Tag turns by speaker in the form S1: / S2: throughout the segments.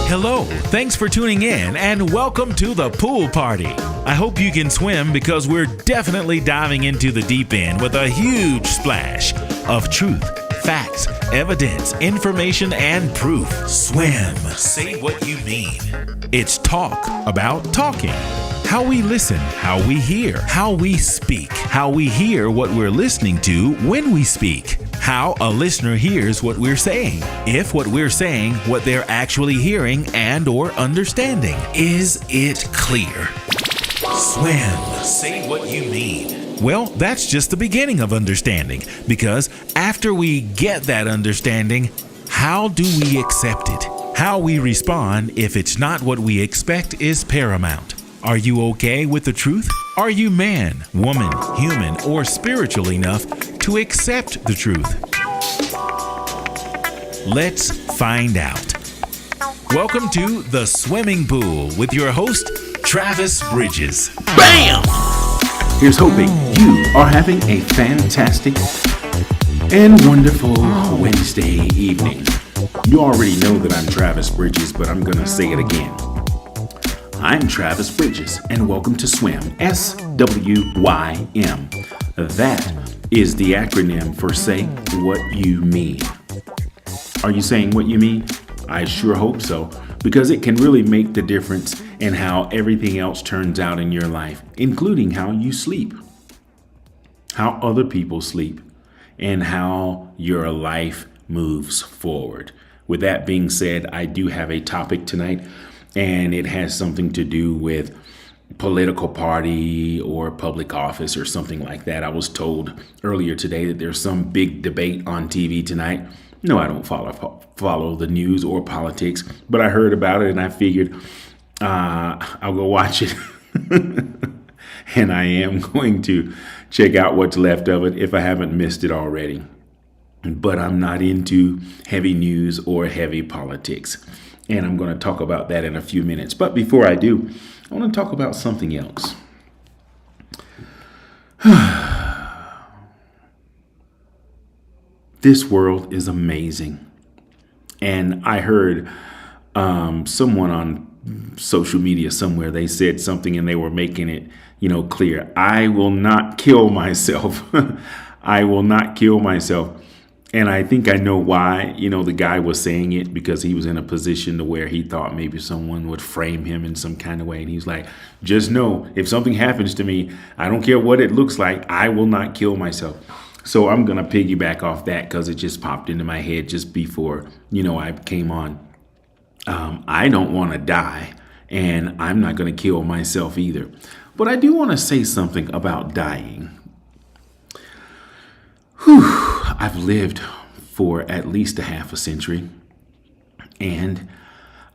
S1: Hello, thanks for tuning in and welcome to the pool party. I hope you can swim because we're definitely diving into the deep end with a huge splash of truth, facts, evidence, information, and proof. Swim. Say what you mean. It's talk about talking. How we listen, how we hear, how we speak, how we hear what we're listening to when we speak, how a listener hears what we're saying, if what we're saying, what they're actually hearing and or understanding. Is it clear? Swim. Say what you mean. Well, that's just the beginning of understanding, because after we get that understanding, how do we accept it? How we respond if it's not what we expect is paramount. Are you okay with the truth? Are you man, woman, human, or spiritual enough to accept the truth? Let's find out. Welcome to The Swimming Pool with your host, Travis Bridges.
S2: Bam! Here's hoping you are having a fantastic and wonderful Wednesday evening. You already know that I'm Travis Bridges, but I'm going to say it again. I'm Travis Bridges, and welcome to SWIM, S-W-Y-M. That is the acronym for Say What You Mean. Are you saying what you mean? I sure hope so, because it can really make the difference in how everything else turns out in your life, including how you sleep, how other people sleep, and how your life moves forward. With that being said, I do have a topic tonight, and it has something to do with political party or public office or something like that. I was told earlier today that there's some big debate on TV tonight. No, I don't follow the news or politics, but I heard about it and I figured I'll go watch it. And I am going to check out what's left of it if I haven't missed it already. But I'm not into heavy news or heavy politics. And I'm going to talk about that in a few minutes. But before I do, I want to talk about something else. This world is amazing. And I heard someone on social media somewhere, they said something and they were making it, clear. I will not kill myself. I will not kill myself. And I think I know why, the guy was saying it, because he was in a position to where he thought maybe someone would frame him in some kind of way. And he's like, just know, if something happens to me, I don't care what it looks like, I will not kill myself. So I'm going to piggyback off that because it just popped into my head just before, I came on. I don't want to die, and I'm not going to kill myself either. But I do want to say something about dying. I've lived for at least a half a century, and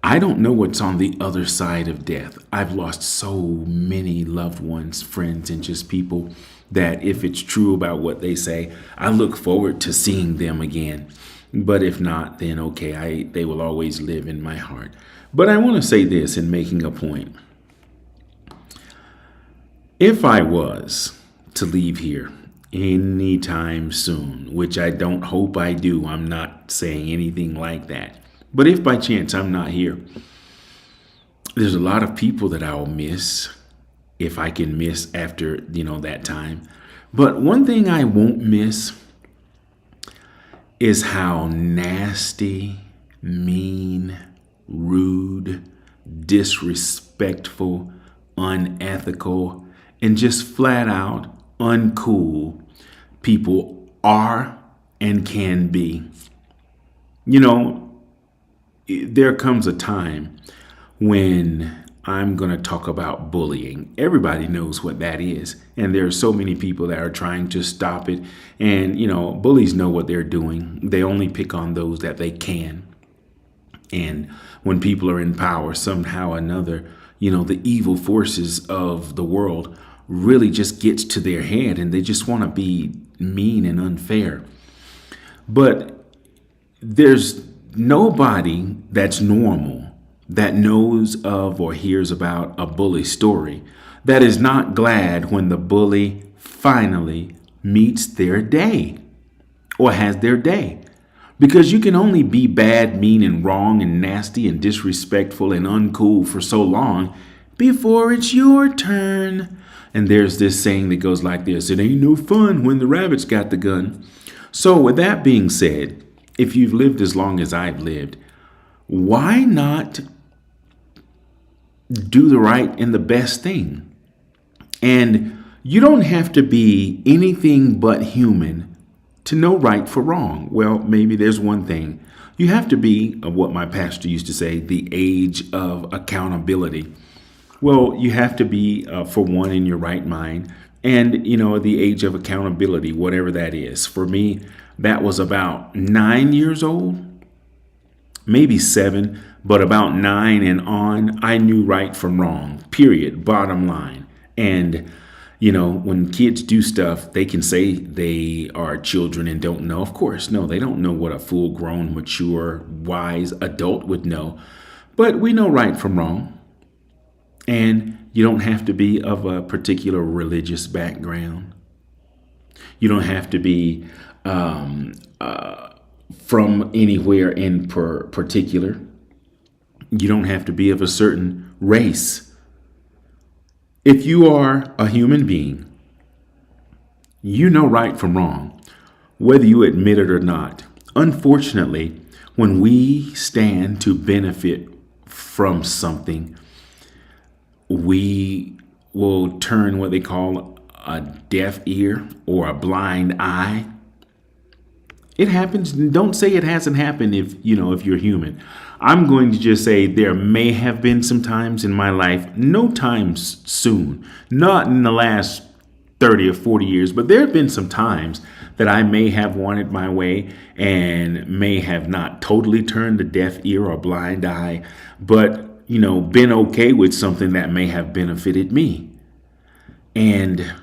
S2: I don't know what's on the other side of death. I've lost so many loved ones, friends, and just people that if it's true about what they say, I look forward to seeing them again. But if not, then okay, they will always live in my heart. But I want to say this in making a point. If I was to leave here anytime soon, which I don't hope I do, I'm not saying anything like that. But if by chance I'm not here, there's a lot of people that I'll miss, if I can miss after, that time. But one thing I won't miss is how nasty, mean, rude, disrespectful, unethical, and just flat out uncool people are and can be. There comes a time when I'm going to talk about bullying. Everybody knows what that is. And there are so many people that are trying to stop it. And, bullies know what they're doing. They only pick on those that they can. And when people are in power, somehow or another, the evil forces of the world really just gets to their head and they just want to be mean and unfair. But there's nobody that's normal that knows of or hears about a bully story that is not glad when the bully finally meets their day or has their day. Because you can only be bad, mean, and wrong, and nasty, and disrespectful, and uncool for so long before it's your turn. And there's this saying that goes like this: it ain't no fun when the rabbit's got the gun. So, with that being said, if you've lived as long as I've lived, why not do the right and the best thing? And you don't have to be anything but human to know right for wrong. Well, maybe there's one thing. You have to be of what my pastor used to say, the age of accountability. Well, you have to be, for one, in your right mind, and, the age of accountability, whatever that is. For me, that was about 9 years old, maybe 7, but about 9 and on, I knew right from wrong, period, bottom line. And, when kids do stuff, they can say they are children and don't know. Of course, no, they don't know what a full-grown, mature, wise adult would know. But we know right from wrong. And you don't have to be of a particular religious background. You don't have to be from anywhere in particular. You don't have to be of a certain race. If you are a human being, you know right from wrong, whether you admit it or not. Unfortunately, when we stand to benefit from something, we will turn what they call a deaf ear or a blind eye. It happens. Don't say it hasn't happened if you're human. I'm going to just say there may have been some times in my life, no times soon, not in the last 30 or 40 years, but there have been some times that I may have wanted my way and may have not totally turned a deaf ear or blind eye, but been okay with something that may have benefited me. And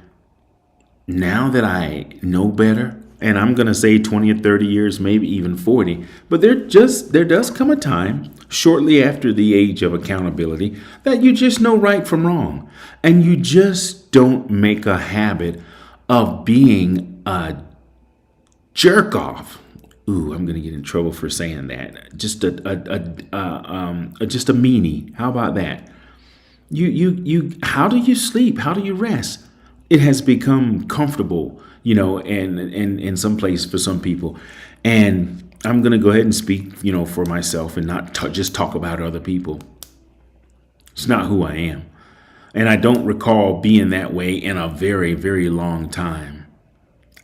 S2: now that I know better, and I'm going to say 20 or 30 years, maybe even 40, but there does come a time shortly after the age of accountability that you just know right from wrong. And you just don't make a habit of being a jerk off. Ooh, I'm gonna get in trouble for saying that. Just a meanie. How about that? You. How do you sleep? How do you rest? It has become comfortable, and in some place for some people. And I'm gonna go ahead and speak, for myself and not just talk about other people. It's not who I am, and I don't recall being that way in a very, very long time.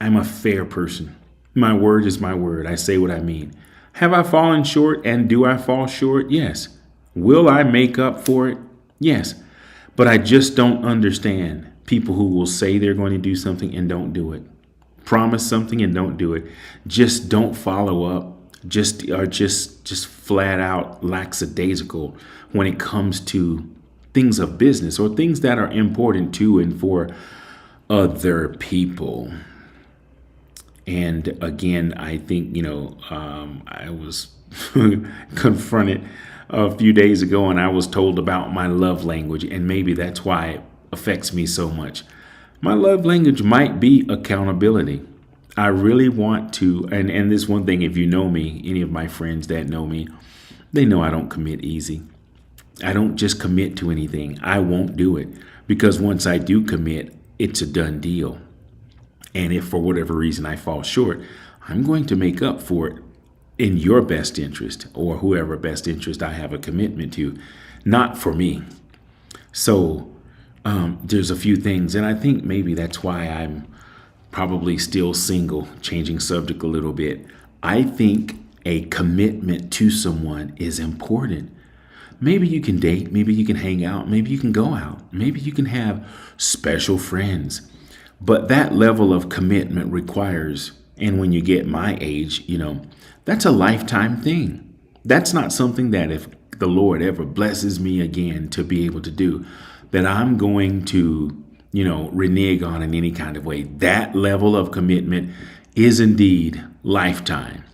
S2: I'm a fair person. My word is my word. I say what I mean. Have I fallen short, and do I fall short? Yes. Will I make up for it? Yes. But I just don't understand people who will say they're going to do something and don't do it. Promise something and don't do it. Just don't follow up. Just flat out lackadaisical when it comes to things of business or things that are important to and for other people. And again, I think, I was confronted a few days ago and I was told about my love language, and maybe that's why it affects me so much. My love language might be accountability. I really want to, and this one thing, if you know me, any of my friends that know me, they know I don't commit easy. I don't just commit to anything. I won't do it, because once I do commit, it's a done deal. And if for whatever reason I fall short, I'm going to make up for it in your best interest, or whoever best interest I have a commitment to, not for me. So there's a few things, and I think maybe that's why I'm probably still single, changing subject a little bit. I think a commitment to someone is important. Maybe you can date, maybe you can hang out, maybe you can go out, maybe you can have special friends. But that level of commitment requires, and when you get my age, that's a lifetime thing. That's not something that if the Lord ever blesses me again to be able to do, that I'm going to, renege on in any kind of way. That level of commitment is indeed lifetime.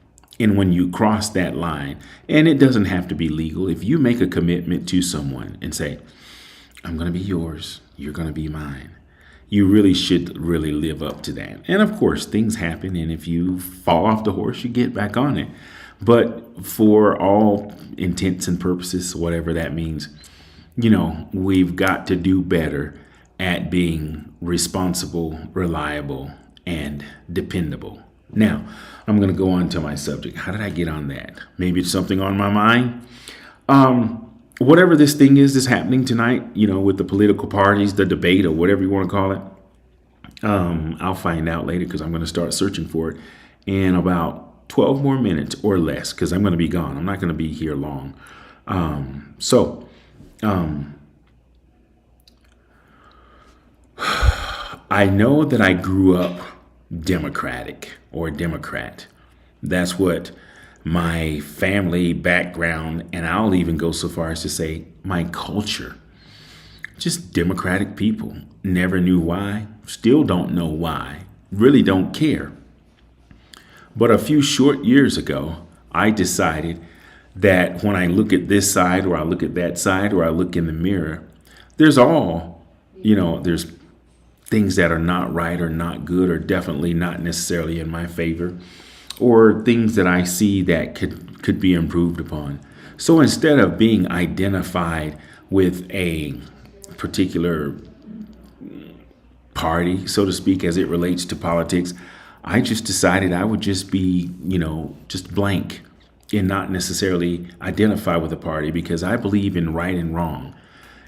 S2: And when you cross that line, and it doesn't have to be legal, if you make a commitment to someone and say, I'm going to be yours, you're going to be mine, you really should really live up to that. And of course, things happen. And if you fall off the horse, you get back on it. But for all intents and purposes, whatever that means, we've got to do better at being responsible, reliable, and dependable. Now, I'm going to go on to my subject. How did I get on that? Maybe it's something on my mind. Whatever this thing is that's happening tonight, with the political parties, the debate, or whatever you want to call it, I'll find out later because I'm going to start searching for it in about 12 more minutes or less because I'm going to be gone. I'm not going to be here long. I know that I grew up Democratic or Democrat. That's what my family background, and I'll even go so far as to say my culture. Just Democratic people. Never knew why. Still don't know why. Really don't care. But a few short years ago, I decided that when I look at this side or I look at that side or I look in the mirror, there's things that are not right or not good or definitely not necessarily in my favor, or things that I see that could be improved upon. So instead of being identified with a particular party, so to speak, as it relates to politics, I just decided I would just be, just blank and not necessarily identify with a party because I believe in right and wrong.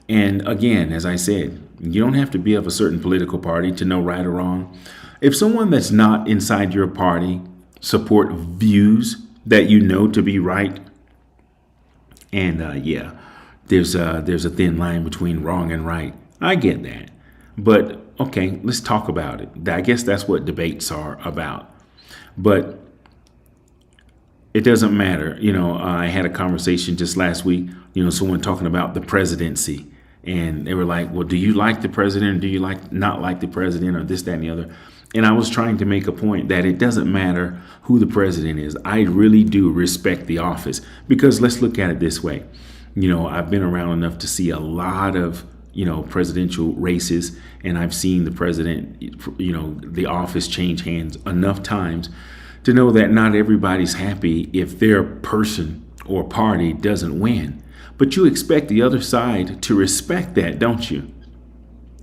S2: And again, as I said, you don't have to be of a certain political party to know right or wrong. If someone that's not inside your party support views that you know to be right, and there's a thin line between wrong and right. I get that. But okay, let's talk about it. I guess that's what debates are about. But it doesn't matter. I had a conversation just last week, someone talking about the presidency. And they were like, well, do you like the president? Or do you not like the president or this, that, and the other? And I was trying to make a point that it doesn't matter who the president is. I really do respect the office because let's look at it this way. I've been around enough to see a lot of, presidential races, and I've seen the president, the office change hands enough times to know that not everybody's happy if their person or party doesn't win. But you expect the other side to respect that, don't you?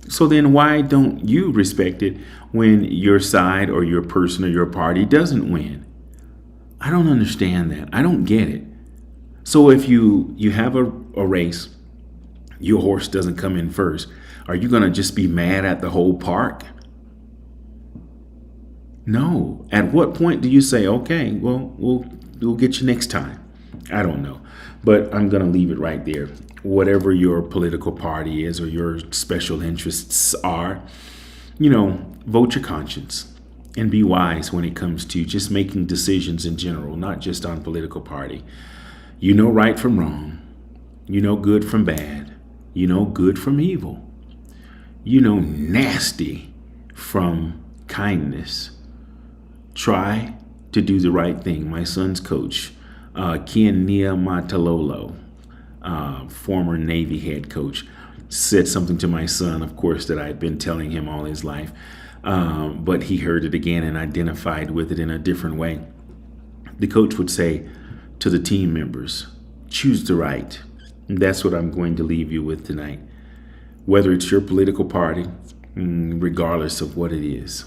S2: So then why don't you respect it when your side or your person or your party doesn't win? I don't understand that. I don't get it. So if you have a race, your horse doesn't come in first, are you going to just be mad at the whole park? No. At what point do you say, okay, well, we'll get you next time? I don't know. But I'm going to leave it right there. Whatever your political party is or your special interests are, vote your conscience and be wise when it comes to just making decisions in general, not just on political party. You know right from wrong. You know good from bad. You know good from evil. You know nasty from kindness. Try to do the right thing. My son's coach, Ken Matalolo, former Navy head coach, said something to my son, of course, that I had been telling him all his life. But he heard it again and identified with it in a different way. The coach would say to the team members, choose the right. And that's what I'm going to leave you with tonight. Whether it's your political party, regardless of what it is,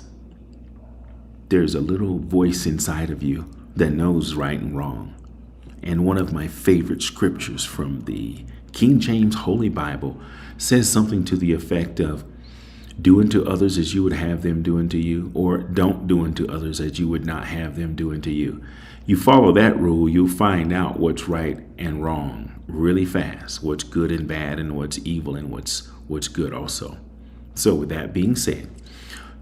S2: there's a little voice inside of you that knows right and wrong. And one of my favorite scriptures from the King James Holy Bible says something to the effect of, do unto others as you would have them do unto you, or don't do unto others as you would not have them do unto you. You follow that rule, you'll find out what's right and wrong really fast, what's good and bad, and what's evil and what's good also. So with that being said,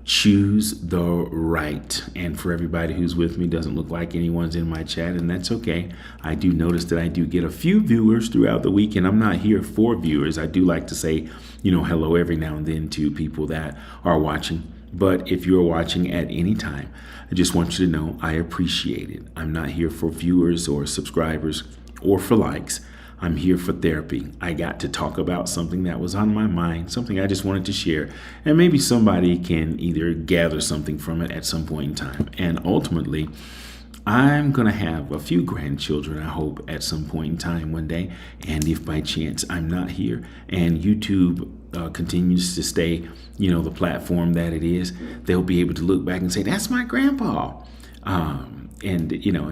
S2: choose the right. And for everybody who's with me, doesn't look like anyone's in my chat, and that's okay. I do notice that I do get a few viewers throughout the week, and I'm not here for viewers. I do like to say, hello every now and then to people that are watching. But if you're watching at any time, I just want you to know I appreciate it. I'm not here for viewers or subscribers or for likes. I'm here for therapy. I got to talk about something that was on my mind, something I just wanted to share, and maybe somebody can either gather something from it at some point in time. And ultimately, I'm going to have a few grandchildren, I hope, at some point in time one day. And if by chance I'm not here and YouTube continues to stay, the platform that it is, they'll be able to look back and say, that's my grandpa. I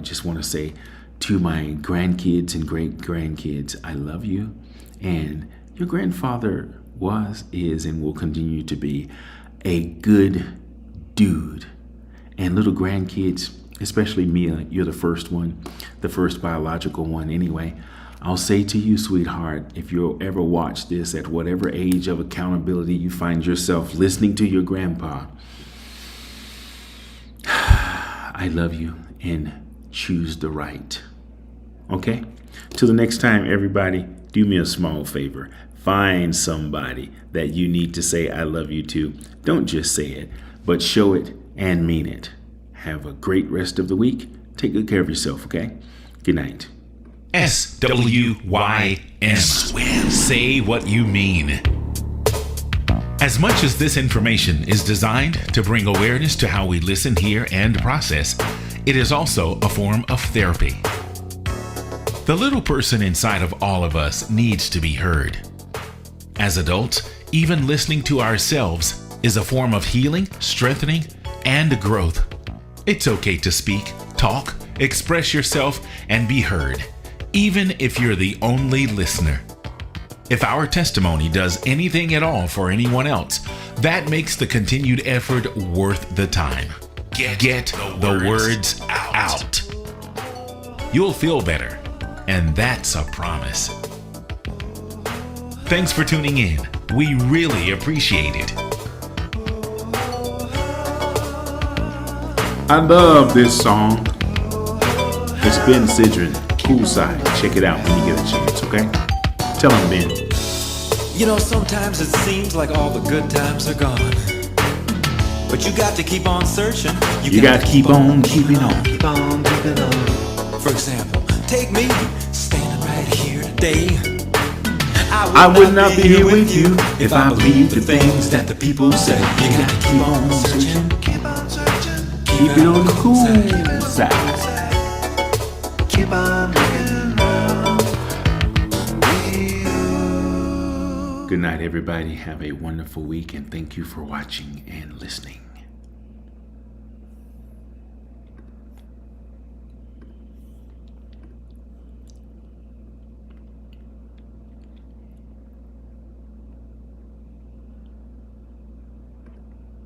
S2: just want to say to my grandkids and great grandkids, I love you. And your grandfather was, is, and will continue to be a good dude. And little grandkids, especially Mia, you're the first one, the first biological one anyway. I'll say to you, sweetheart, if you'll ever watch this at whatever age of accountability you find yourself listening to your grandpa, I love you and choose the right. Okay? Till the next time, everybody, do me a small favor. Find somebody that you need to say I love you to. Don't just say it, but show it and mean it. Have a great rest of the week. Take good care of yourself, okay? Good night.
S1: SWYM. Swim. Say what you mean. As much as this information is designed to bring awareness to how we listen, hear, and process, it is also a form of therapy. The little person inside of all of us needs to be heard. As adults, even listening to ourselves is a form of healing, strengthening, and growth. It's okay to speak, talk, express yourself, and be heard, even if you're the only listener. If our testimony does anything at all for anyone else, that makes the continued effort worth the time. Get the words out. You'll feel better, and that's a promise. Thanks for tuning in. We really appreciate it.
S2: I love this song. It's Ben Sidran, Poolside. Check it out when you get a chance, okay? Tell him, Ben.
S3: Sometimes it seems like all the good times are gone. But you got to keep on searching.
S2: You got to keep on keeping on.
S3: Keep on keeping on. For example, take me standing right here today. I would not be here with you if I believed the things that the people say. You got to keep on searching. Keep on searching.
S2: Keep it on the cool side.
S3: Keep on looking around.
S2: Good night, everybody. Have a wonderful week, and thank you for watching and listening.